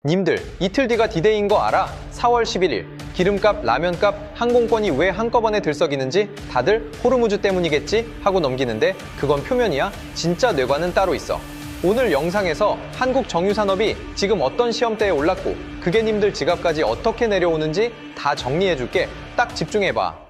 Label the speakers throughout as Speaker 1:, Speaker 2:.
Speaker 1: 님들, 이틀 뒤가 디데이인 거 알아? 4월 11일. 기름값, 라면값, 항공권이 왜 한꺼번에 들썩이는지 다들 호르무즈 때문이겠지? 하고 넘기는데 그건 표면이야. 진짜 뇌관은 따로 있어. 오늘 영상에서 한국 정유산업이 지금 어떤 시험대에 올랐고 그게 님들 지갑까지 어떻게 내려오는지 다 정리해줄게. 딱 집중해봐.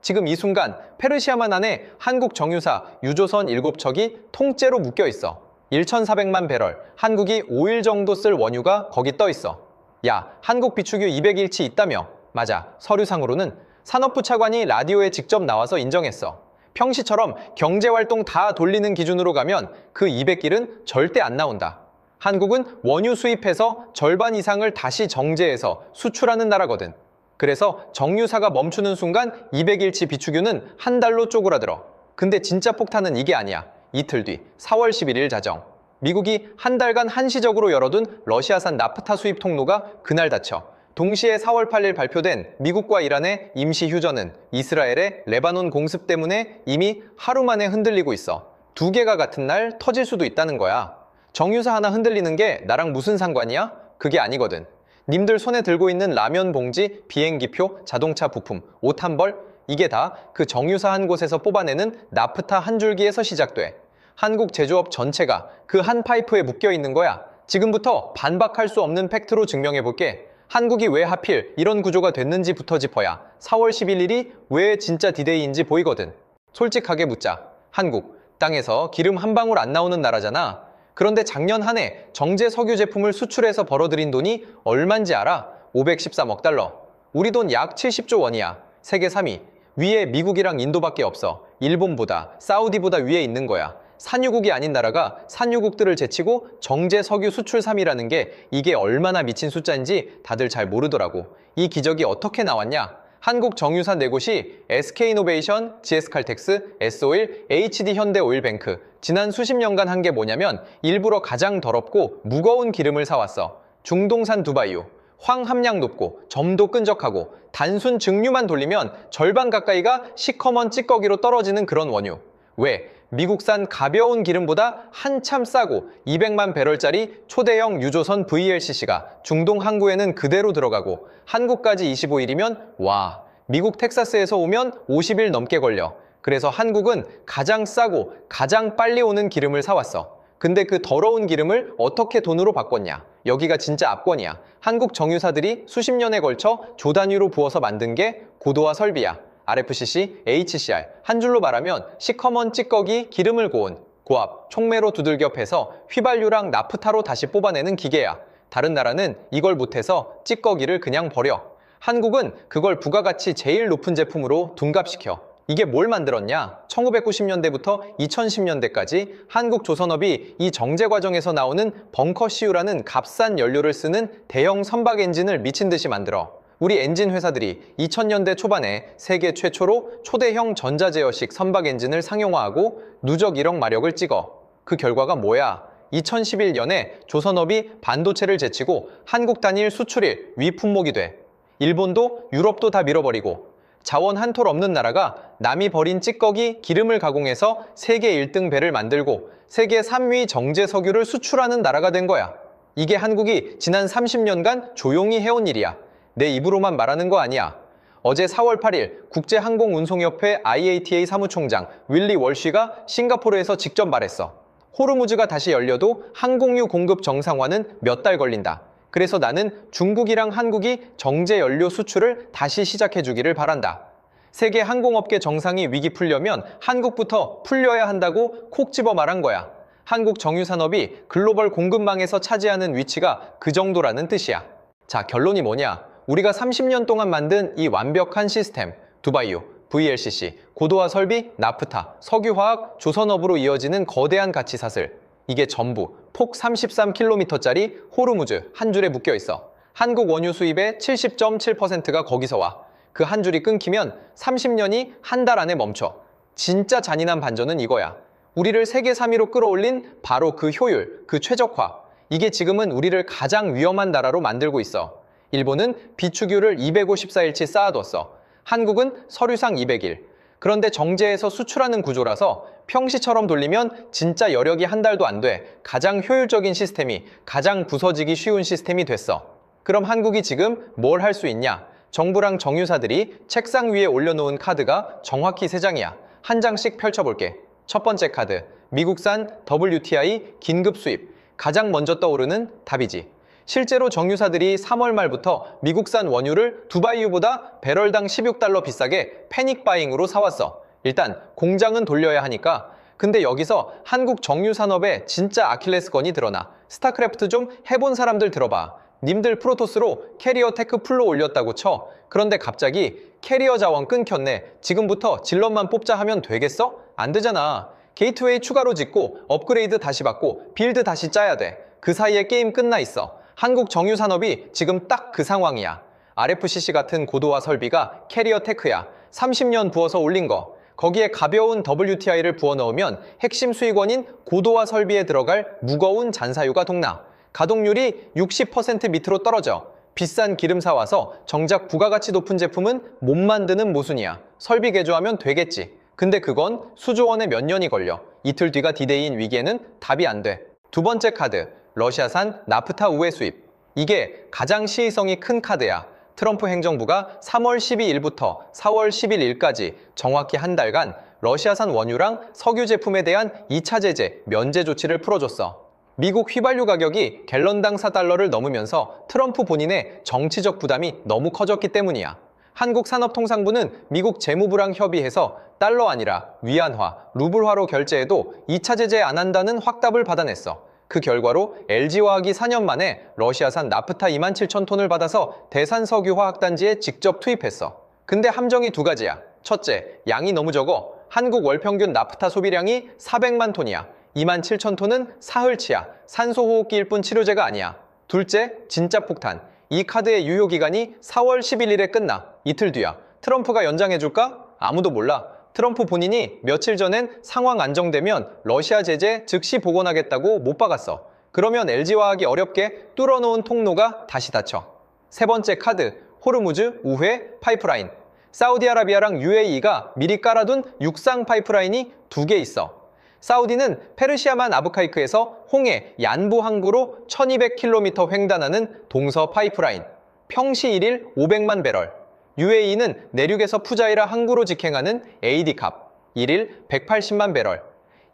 Speaker 1: 지금 이 순간 페르시아만 안에 한국 정유사 유조선 7척이 통째로 묶여 있어. 1,400만 배럴, 한국이 5일 정도 쓸 원유가 거기 떠 있어. 야, 한국 비축유 200일치 있다며? 맞아, 서류상으로는 산업부 차관이 라디오에 직접 나와서 인정했어. 평시처럼 경제활동 다 돌리는 기준으로 가면 그 200일은 절대 안 나온다. 한국은 원유 수입해서 절반 이상을 다시 정제해서 수출하는 나라거든. 그래서 정유사가 멈추는 순간 200일치 비축유는 한 달로 쪼그라들어. 근데 진짜 폭탄은 이게 아니야. 이틀 뒤 4월 11일 자정. 미국이 한 달간 한시적으로 열어둔 러시아산 나프타 수입 통로가 그날 닫혀. 동시에 4월 8일 발표된 미국과 이란의 임시 휴전은 이스라엘의 레바논 공습 때문에 이미 하루 만에 흔들리고 있어. 두 개가 같은 날 터질 수도 있다는 거야. 정유사 하나 흔들리는 게 나랑 무슨 상관이야? 그게 아니거든. 님들 손에 들고 있는 라면 봉지, 비행기표, 자동차 부품, 옷 한 벌, 이게 다 그 정유사 한 곳에서 뽑아내는 나프타 한 줄기에서 시작돼. 한국 제조업 전체가 그 한 파이프에 묶여 있는 거야. 지금부터 반박할 수 없는 팩트로 증명해볼게. 한국이 왜 하필 이런 구조가 됐는지부터 짚어야 4월 11일이 왜 진짜 디데이인지 보이거든. 솔직하게 묻자. 한국, 땅에서 기름 한 방울 안 나오는 나라잖아. 그런데 작년 한 해 정제 석유 제품을 수출해서 벌어들인 돈이 얼만지 알아? 513억 달러. 우리 돈 약 70조 원이야. 세계 3위. 위에 미국이랑 인도밖에 없어. 일본보다, 사우디보다 위에 있는 거야. 산유국이 아닌 나라가 산유국들을 제치고 정제 석유 수출 3위라는 게 이게 얼마나 미친 숫자인지 다들 잘 모르더라고. 이 기적이 어떻게 나왔냐? 한국 정유사 4곳이 SK이노베이션, GS칼텍스, S오일, HD현대오일뱅크 지난 수십 년간 한 게 뭐냐면 일부러 가장 더럽고 무거운 기름을 사왔어. 중동산 두바이유. 황 함량 높고 점도 끈적하고 단순 증류만 돌리면 절반 가까이가 시커먼 찌꺼기로 떨어지는 그런 원유. 왜? 미국산 가벼운 기름보다 한참 싸고 200만 배럴짜리 초대형 유조선 VLCC가 중동 항구에는 그대로 들어가고 한국까지 25일이면 와, 미국 텍사스에서 오면 50일 넘게 걸려. 그래서 한국은 가장 싸고 가장 빨리 오는 기름을 사왔어. 근데 그 더러운 기름을 어떻게 돈으로 바꿨냐? 여기가 진짜 압권이야. 한국 정유사들이 수십 년에 걸쳐 조단위로 부어서 만든 게 고도화 설비야. RFCC, HCR, 한 줄로 말하면 시커먼 찌꺼기 기름을 고온, 고압, 촉매로 두들겨 패서 휘발유랑 나프타로 다시 뽑아내는 기계야. 다른 나라는 이걸 못해서 찌꺼기를 그냥 버려. 한국은 그걸 부가가치 제일 높은 제품으로 둔갑시켜. 이게 뭘 만들었냐? 1990년대부터 2010년대까지 한국 조선업이 이 정제 과정에서 나오는 벙커CU라는 값싼 연료를 쓰는 대형 선박 엔진을 미친 듯이 만들어. 우리 엔진 회사들이 2000년대 초반에 세계 최초로 초대형 전자제어식 선박 엔진을 상용화하고 누적 1억 마력을 찍어. 그 결과가 뭐야? 2011년에 조선업이 반도체를 제치고 한국 단일 수출일 위품목이 돼. 일본도 유럽도 다 밀어버리고 자원 한 톨 없는 나라가 남이 버린 찌꺼기 기름을 가공해서 세계 1등 배를 만들고 세계 3위 정제 석유를 수출하는 나라가 된 거야. 이게 한국이 지난 30년간 조용히 해온 일이야. 내 입으로만 말하는 거 아니야. 어제 4월 8일 국제항공운송협회 IATA 사무총장 윌리 월쉬가 싱가포르에서 직접 말했어. 호르무즈가 다시 열려도 항공유 공급 정상화는 몇 달 걸린다. 그래서 나는 중국이랑 한국이 정제 연료 수출을 다시 시작해주기를 바란다. 세계 항공업계 정상이 위기 풀려면 한국부터 풀려야 한다고 콕 집어 말한 거야. 한국 정유산업이 글로벌 공급망에서 차지하는 위치가 그 정도라는 뜻이야. 자, 결론이 뭐냐? 우리가 30년 동안 만든 이 완벽한 시스템, 두바이유, VLCC, 고도화 설비, 나프타, 석유화학, 조선업으로 이어지는 거대한 가치사슬. 이게 전부 폭 33km짜리 호르무즈 한 줄에 묶여 있어. 한국 원유 수입의 70.7%가 거기서 와. 그 한 줄이 끊기면 30년이 한 달 안에 멈춰. 진짜 잔인한 반전은 이거야. 우리를 세계 3위로 끌어올린 바로 그 효율, 그 최적화. 이게 지금은 우리를 가장 위험한 나라로 만들고 있어. 일본은 비축유를 254일치 쌓아뒀어. 한국은 서류상 200일. 그런데 정제해서 수출하는 구조라서 평시처럼 돌리면 진짜 여력이 한 달도 안 돼 가장 효율적인 시스템이 가장 부서지기 쉬운 시스템이 됐어. 그럼 한국이 지금 뭘 할 수 있냐? 정부랑 정유사들이 책상 위에 올려놓은 카드가 정확히 3장이야. 한 장씩 펼쳐볼게. 첫 번째 카드, 미국산 WTI 긴급 수입. 가장 먼저 떠오르는 답이지. 실제로 정유사들이 3월 말부터 미국산 원유를 두바이유보다 배럴당 16달러 비싸게 패닉 바잉으로 사왔어. 일단 공장은 돌려야 하니까. 근데 여기서 한국 정유산업의 진짜 아킬레스건이 드러나. 스타크래프트 좀 해본 사람들 들어봐. 님들 프로토스로 캐리어 테크 풀로 올렸다고 쳐. 그런데 갑자기 캐리어 자원 끊겼네. 지금부터 질럿만 뽑자 하면 되겠어? 안 되잖아. 게이트웨이 추가로 짓고 업그레이드 다시 받고 빌드 다시 짜야 돼. 그 사이에 게임 끝나 있어. 한국 정유산업이 지금 딱 그 상황이야. RFCC 같은 고도화 설비가 캐리어 테크야. 30년 부어서 올린 거. 거기에 가벼운 WTI를 부어 넣으면 핵심 수익원인 고도화 설비에 들어갈 무거운 잔사유가 동나. 가동률이 60% 밑으로 떨어져. 비싼 기름 사와서 정작 부가가치 높은 제품은 못 만드는 모순이야. 설비 개조하면 되겠지. 근데 그건 수조 원에 몇 년이 걸려. 이틀 뒤가 디데이인 위기에는 답이 안 돼. 두 번째 카드, 러시아산 나프타 우회 수입. 이게 가장 시의성이 큰 카드야. 트럼프 행정부가 3월 12일부터 4월 11일까지 정확히 한 달간 러시아산 원유랑 석유 제품에 대한 2차 제재, 면제 조치를 풀어줬어. 미국 휘발유 가격이 갤런당 4달러를 넘으면서 트럼프 본인의 정치적 부담이 너무 커졌기 때문이야. 한국산업통상부는 미국 재무부랑 협의해서 달러 아니라 위안화, 루블화로 결제해도 2차 제재 안 한다는 확답을 받아냈어. 그 결과로 LG화학이 4년 만에 러시아산 나프타 27,000톤을 받아서 대산석유화학단지에 직접 투입했어. 근데 함정이 두 가지야. 첫째, 양이 너무 적어. 한국 월평균 나프타 소비량이 400만 톤이야. 27,000톤은 사흘치야. 산소호흡기일 뿐 치료제가 아니야. 둘째, 진짜 폭탄. 이 카드의 유효기간이 4월 11일에 끝나. 이틀 뒤야. 트럼프가 연장해줄까? 아무도 몰라. 트럼프 본인이 며칠 전엔 상황 안정되면 러시아 제재 즉시 복원하겠다고 못 박았어. 그러면 LG화학이 어렵게 뚫어놓은 통로가 다시 닫혀. 세 번째 카드, 호르무즈 우회 파이프라인. 사우디아라비아랑 UAE가 미리 깔아둔 육상 파이프라인이 2개 있어. 사우디는 페르시아만 아브카이크에서 홍해 얀부 항구로 1200km 횡단하는 동서 파이프라인. 평시 1일 500만 배럴. UAE는 내륙에서 푸자이라 항구로 직행하는 AD캅. 1일 180만 배럴.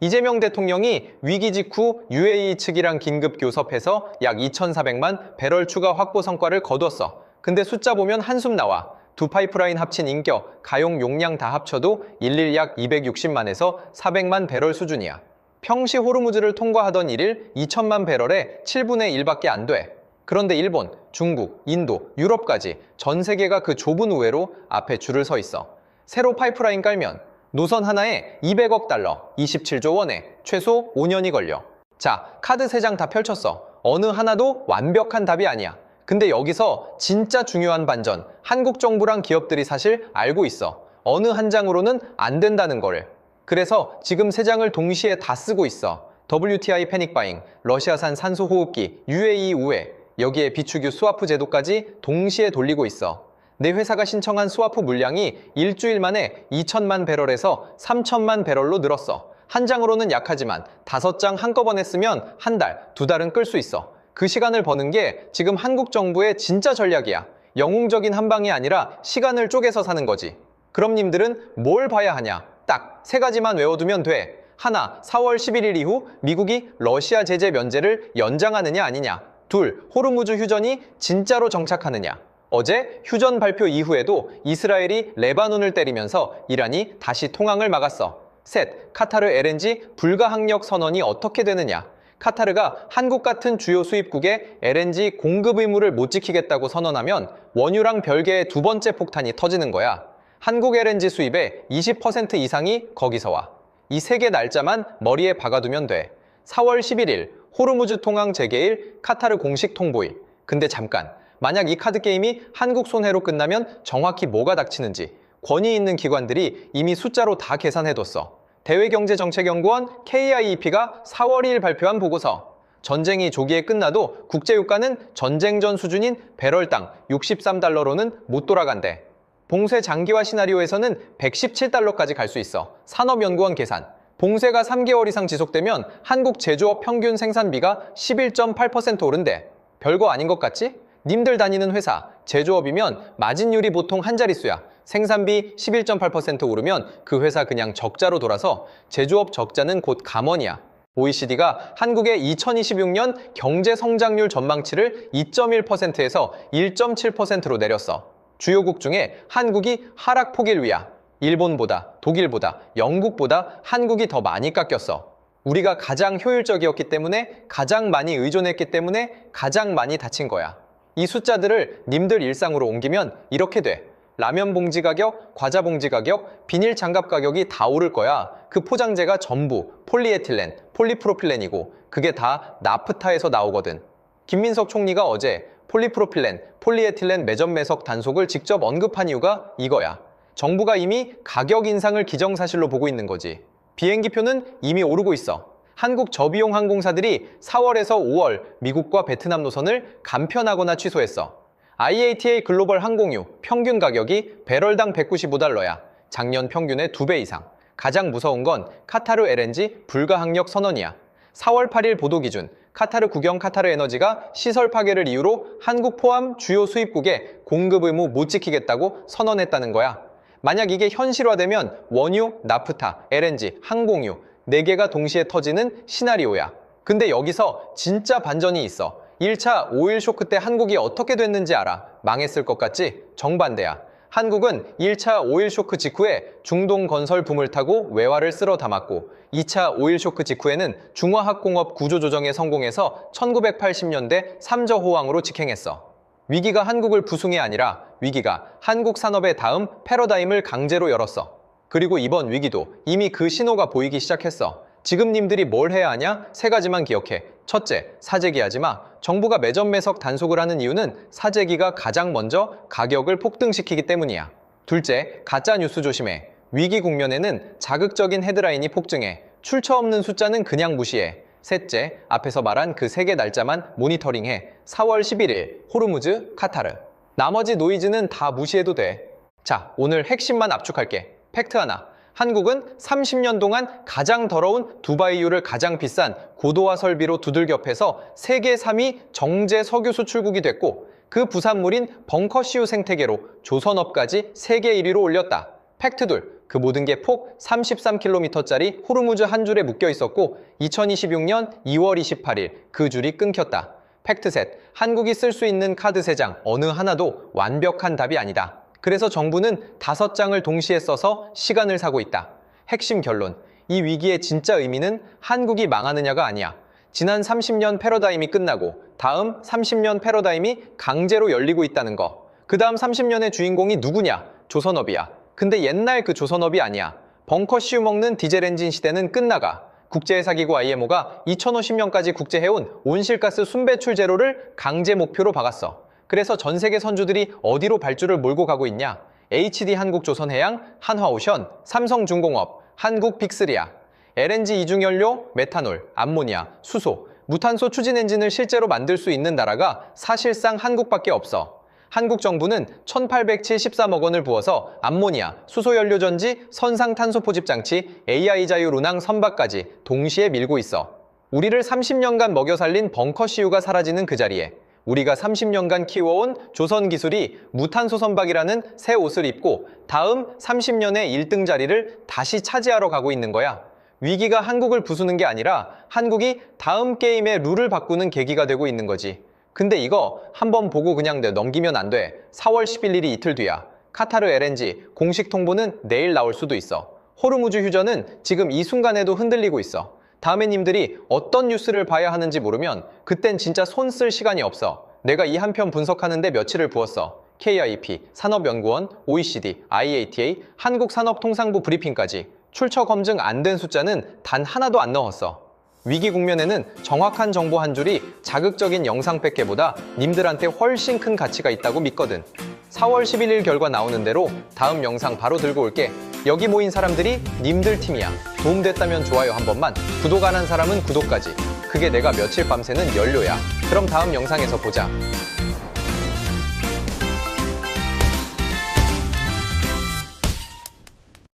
Speaker 1: 이재명 대통령이 위기 직후 UAE 측이랑 긴급 교섭해서 약 2,400만 배럴 추가 확보 성과를 거뒀어. 근데 숫자 보면 한숨 나와. 두 파이프라인 합친 인격, 가용 용량 다 합쳐도 일일 약 260만에서 400만 배럴 수준이야. 평시 호르무즈를 통과하던 1일 2천만 배럴에 7분의 1밖에 안 돼. 그런데 일본, 중국, 인도, 유럽까지 전 세계가 그 좁은 우회로 앞에 줄을 서 있어. 새로 파이프라인 깔면 노선 하나에 200억 달러, 27조 원에 최소 5년이 걸려. 자, 카드 3장 다 펼쳤어. 어느 하나도 완벽한 답이 아니야. 근데 여기서 진짜 중요한 반전, 한국 정부랑 기업들이 사실 알고 있어. 어느 한 장으로는 안 된다는 거를. 그래서 지금 3장을 동시에 다 쓰고 있어. WTI 패닉바잉, 러시아산 산소호흡기, UAE 우회, 여기에 비축유 스와프 제도까지 동시에 돌리고 있어. 내 회사가 신청한 스와프 물량이 일주일 만에 2천만 배럴에서 3천만 배럴로 늘었어. 한 장으로는 약하지만 5장 한꺼번에 쓰면 한 달, 2달은 끌 수 있어. 그 시간을 버는 게 지금 한국 정부의 진짜 전략이야. 영웅적인 한 방이 아니라 시간을 쪼개서 사는 거지. 그럼 님들은 뭘 봐야 하냐? 딱 3가지만 외워두면 돼. 하나, 4월 11일 이후 미국이 러시아 제재 면제를 연장하느냐 아니냐. 둘, 호르무즈 휴전이 진짜로 정착하느냐. 어제 휴전 발표 이후에도 이스라엘이 레바논을 때리면서 이란이 다시 통항을 막았어. 셋, 카타르 LNG 불가항력 선언이 어떻게 되느냐. 카타르가 한국 같은 주요 수입국에 LNG 공급 의무를 못 지키겠다고 선언하면 원유랑 별개의 두 번째 폭탄이 터지는 거야. 한국 LNG 수입의 20% 이상이 거기서 와. 이 3개 날짜만 머리에 박아두면 돼. 4월 11일 호르무즈 통항 재개일, 카타르 공식 통보일. 근데 잠깐, 만약 이 카드 게임이 한국 손해로 끝나면 정확히 뭐가 닥치는지 권위 있는 기관들이 이미 숫자로 다 계산해뒀어. 대외경제정책연구원 KIEP가 4월 2일 발표한 보고서. 전쟁이 조기에 끝나도 국제유가는 전쟁 전 수준인 배럴당 63달러로는 못 돌아간대. 봉쇄 장기화 시나리오에서는 117달러까지 갈 수 있어. 산업연구원 계산. 봉쇄가 3개월 이상 지속되면 한국 제조업 평균 생산비가 11.8% 오른대. 별거 아닌 것 같지? 님들 다니는 회사, 제조업이면 마진율이 보통 한 자릿수야. 생산비 11.8% 오르면 그 회사 그냥 적자로 돌아서 제조업 적자는 곧 감원이야. OECD가 한국의 2026년 경제 성장률 전망치를 2.1%에서 1.7%로 내렸어. 주요국 중에 한국이 하락폭일 위야. 일본보다, 독일보다, 영국보다 한국이 더 많이 깎였어. 우리가 가장 효율적이었기 때문에, 가장 많이 의존했기 때문에 가장 많이 다친 거야. 이 숫자들을 님들 일상으로 옮기면 이렇게 돼. 라면 봉지 가격, 과자 봉지 가격, 비닐 장갑 가격이 다 오를 거야. 그 포장재가 전부 폴리에틸렌, 폴리프로필렌이고 그게 다 나프타에서 나오거든. 김민석 총리가 어제 폴리프로필렌, 폴리에틸렌 매점 매석 단속을 직접 언급한 이유가 이거야. 정부가 이미 가격 인상을 기정사실로 보고 있는 거지. 비행기표는 이미 오르고 있어. 한국 저비용 항공사들이 4월에서 5월 미국과 베트남 노선을 간편하거나 취소했어. IATA 글로벌 항공유 평균 가격이 배럴당 195달러야. 작년 평균의 2배 이상. 가장 무서운 건 카타르 LNG 불가항력 선언이야. 4월 8일 보도 기준 카타르 국영 카타르 에너지가 시설 파괴를 이유로 한국 포함 주요 수입국에 공급 의무 못 지키겠다고 선언했다는 거야. 만약 이게 현실화되면 원유, 나프타, LNG, 항공유 4개가 동시에 터지는 시나리오야. 근데 여기서 진짜 반전이 있어. 1차 오일 쇼크 때 한국이 어떻게 됐는지 알아? 망했을 것 같지? 정반대야. 한국은 1차 오일 쇼크 직후에 중동 건설 붐을 타고 외화를 쓸어 담았고 2차 오일 쇼크 직후에는 중화학공업 구조조정에 성공해서 1980년대 3저 호황으로 직행했어. 위기가 한국을 부숭이 아니라 위기가 한국 산업의 다음 패러다임을 강제로 열었어. 그리고 이번 위기도 이미 그 신호가 보이기 시작했어. 지금 님들이 뭘 해야 하냐? 3가지만 기억해. 첫째, 사재기 하지 마. 정부가 매점 매석 단속을 하는 이유는 사재기가 가장 먼저 가격을 폭등시키기 때문이야. 둘째, 가짜 뉴스 조심해. 위기 국면에는 자극적인 헤드라인이 폭증해. 출처 없는 숫자는 그냥 무시해. 셋째, 앞에서 말한 그 3개 날짜만 모니터링해. 4월 11일, 호르무즈, 카타르. 나머지 노이즈는 다 무시해도 돼. 자, 오늘 핵심만 압축할게. 팩트 하나. 한국은 30년 동안 가장 더러운 두바이유를 가장 비싼 고도화 설비로 두들겨 패서 세계 3위 정제 석유 수출국이 됐고 그 부산물인 벙커시유 생태계로 조선업까지 세계 1위로 올렸다. 팩트 둘. 그 모든 게 폭 33km짜리 호르무즈 한 줄에 묶여 있었고 2026년 2월 28일 그 줄이 끊겼다. 팩트 셋. 한국이 쓸 수 있는 카드 3장 어느 하나도 완벽한 답이 아니다. 그래서 정부는 5장을 동시에 써서 시간을 사고 있다. 핵심 결론. 이 위기의 진짜 의미는 한국이 망하느냐가 아니야. 지난 30년 패러다임이 끝나고 다음 30년 패러다임이 강제로 열리고 있다는 거. 그 다음 30년의 주인공이 누구냐? 조선업이야. 근데 옛날 그 조선업이 아니야. 벙커시유 먹는 디젤 엔진 시대는 끝나가. 국제회사기구 IMO가 2050년까지 국제해온 온실가스 순배출 제로를 강제 목표로 박았어. 그래서 전 세계 선주들이 어디로 발주를 몰고 가고 있냐? HD 한국조선해양, 한화오션, 삼성중공업, 한국 빅3야. LNG 이중연료, 메탄올, 암모니아, 수소, 무탄소 추진 엔진을 실제로 만들 수 있는 나라가 사실상 한국밖에 없어. 한국 정부는 1,873억 원을 부어서 암모니아, 수소연료전지, 선상탄소 포집장치, AI 자율 운항 선박까지 동시에 밀고 있어. 우리를 30년간 먹여 살린 벙커시유가 사라지는 그 자리에 우리가 30년간 키워온 조선 기술이 무탄소 선박이라는 새 옷을 입고 다음 30년의 1등 자리를 다시 차지하러 가고 있는 거야. 위기가 한국을 부수는 게 아니라 한국이 다음 게임의 룰을 바꾸는 계기가 되고 있는 거지. 근데 이거 한번 보고 그냥 넘기면 안 돼. 4월 11일이 이틀 뒤야. 카타르 LNG 공식 통보는 내일 나올 수도 있어. 호르무즈 휴전은 지금 이 순간에도 흔들리고 있어. 다음에 님들이 어떤 뉴스를 봐야 하는지 모르면 그땐 진짜 손 쓸 시간이 없어. 내가 이 한 편 분석하는데 며칠을 부었어. KIP, 산업연구원, OECD, IATA, 한국산업통상부 브리핑까지. 출처 검증 안 된 숫자는 단 하나도 안 넣었어. 위기 국면에는 정확한 정보 한 줄이 자극적인 영상 100개보다 님들한테 훨씬 큰 가치가 있다고 믿거든. 4월 11일 결과 나오는 대로 다음 영상 바로 들고 올게. 여기 모인 사람들이 님들 팀이야. 도움됐다면 좋아요 한 번만, 구독 안 한 사람은 구독까지. 그게 내가 며칠 밤새는 연료야. 그럼 다음 영상에서 보자.